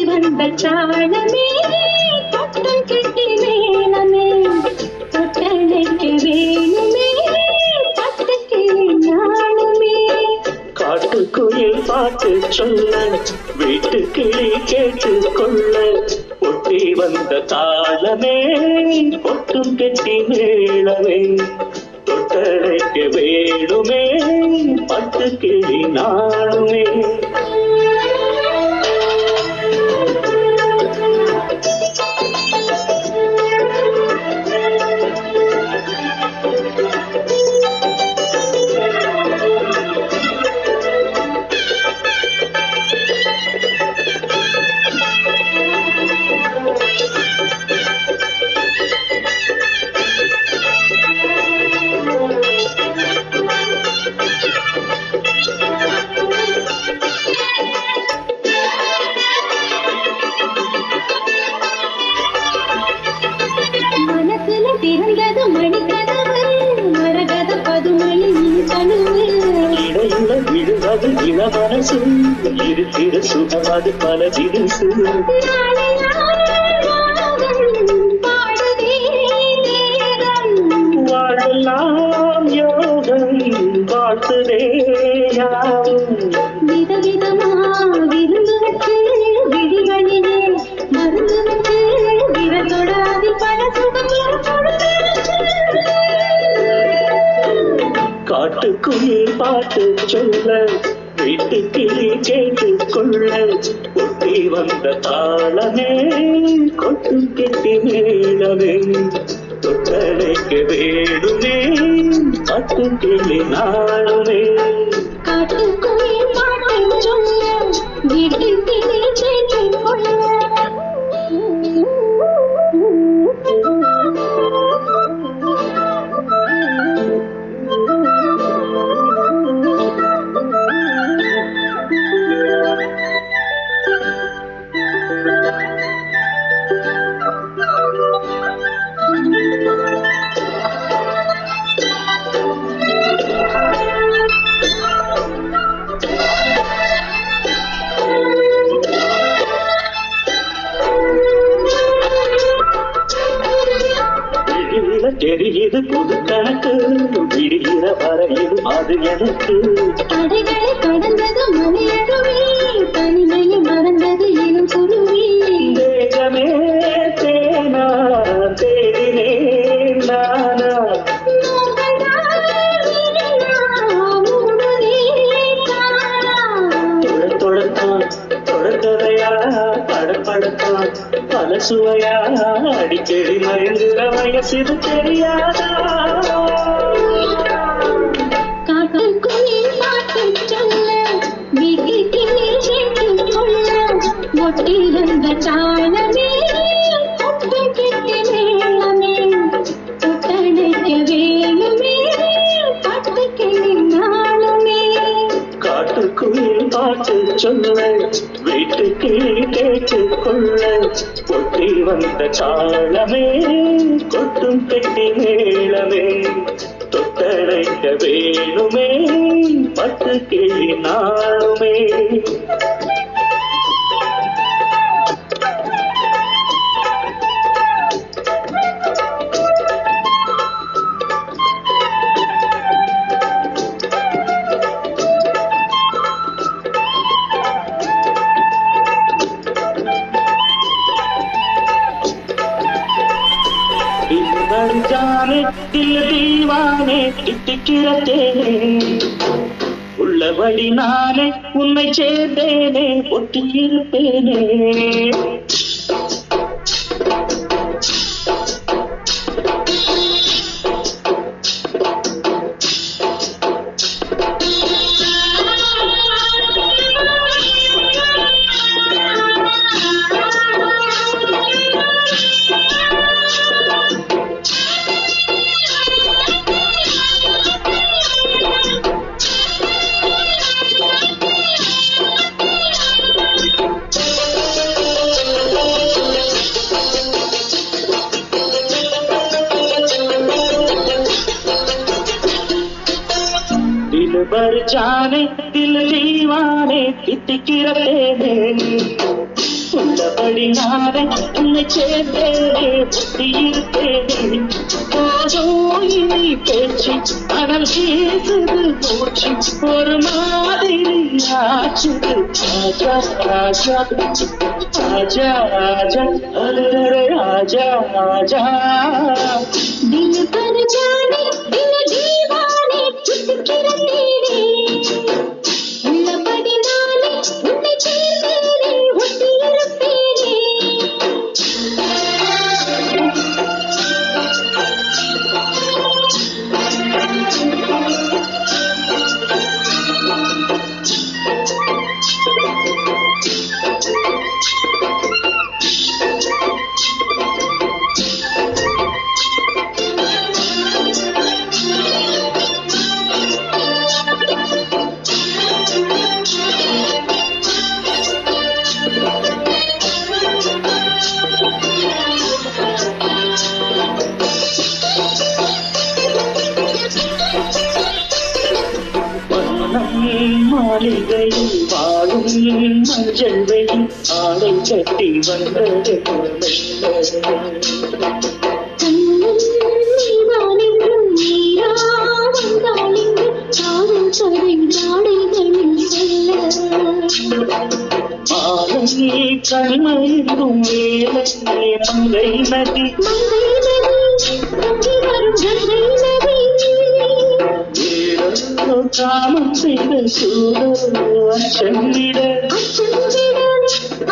வந்த சாணமே தொட்டம் கெட்டி மேளமே தொட்டனைக்கு வேணுமே பட்டுக்கு நானுமே. காட்டுக்குயில் பாட்டு சொல்ல வீட்டு கிளி கேட்டு கொள்ள ஒட்டி வந்த தாளமே ஒட்டும் கெட்டி மேளமே தொட்டனைக்கு வேணுமே பட்டு கிளி நானுமே. மனசுல திறந்தது மணிக்கதவு மரகத பதுமொழி கனவு. இடையில விழுவது இளமனசு இருக்கிற சுகமது பல தினசு. வாழலாம் யோகம் வாழ்த்துதே யாவும். விதவிதமா விருந்து வச்சு விழிகளிலே மருந்து வச்சு விரதொடாதி பல சுகங்களும் காட்டுக்குயில் பாட்டு சொல்ல வீட்டு கிளி கேட்டு கொள்ள ஒட்டி வந்த தாளமே கொட்டும் கெட்டி மேளமே தொட்டனைக்கு வேணுமே பட்டு கிளி நாளுமே. காட்டுக்குயில் பாட்டு சொல்ல வீட்டுக்கிளி கேட்டுக் கொள்ள. தெரியுது புது கணக்கு விடுகிற வரையில் அது எனக்கு. தடைகளை கடந்தது மலையருவி தனிமையை மறந்தது எனும் குருவி. தேகமே தேனா தேடினேன் நானா தொடத்தான் தொடர்கதையா படப்படத்தான் பல சுவையா அடிக்கடி மயங்குற வயசிது தெரியாதா. காட்டுக்குயில் பாட்டு சொல்ல வீட்டுக்கிளி கேட்டுக் கொள்ள ஒட்டி வந்த சாணமே தொட்டம் கெட்டி மேளமே தொட்டனைக்கு வேணுமே பட்டுக்கிளி நாளுமே. காட்டுக்குயில் பாட்டு சொல்ல வீட்டு கிளி கேட்டு கொள்ள ஒட்டி வந்த தாளமே கொட்டும் கெட்டி மேளமே தொட்டனைக்க வேணுமே பட்டு கிளி நாளுமே. जाने दिल दीवाने தித்திக்கிறதேனே உள்ளபடி நானே உன்னை சேர்ந்தேனே ஒட்டியிருப்பேனே. जाने दिल दीवाने தித்திக்கிற தேனே உள்ளபடி நானே உன்னை சேர்ந்தேனே ஒட்டியிருப்பேனே போதும் இனி பேச்சு அனல் வீசுது மூச்சு ஒரு மாதிரி ஆச்சுது ஆஜா ஆஜா ஆஜா ஆஜா அரே ஆஜா ஆஜா दिल पर जाने दिल दीवाने चितकिற தேனே உள்ளபடி நானே உன்னை சேர்ந்தேனே ஒட்டியிருப்பேனே மாளிகையில் வாழும் மஞ்சள் வெயில் ஆடை கட்டி வந்தது நீதானென்றும் நீரா வந்தாளிங்கு காதல் கதை நாடைகளில் சொல்ல ஆலை கண்மையும் வேலை மங்கை நதி மங்கை நதி பொங்கி வரும் கங்கை நதி காமம் செய்த சூழ அச்சமிட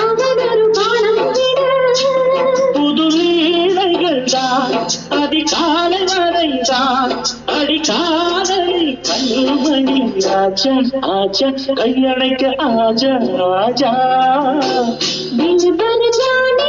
அவனொரு பானம் விட புது வேலைகள் தான் அதிகாலை வரைதான் அடிக்காதலை கண்மணி ஆஜா ஆஜா கையணைக்க ஆஜா ஆஜா दिल पर जाने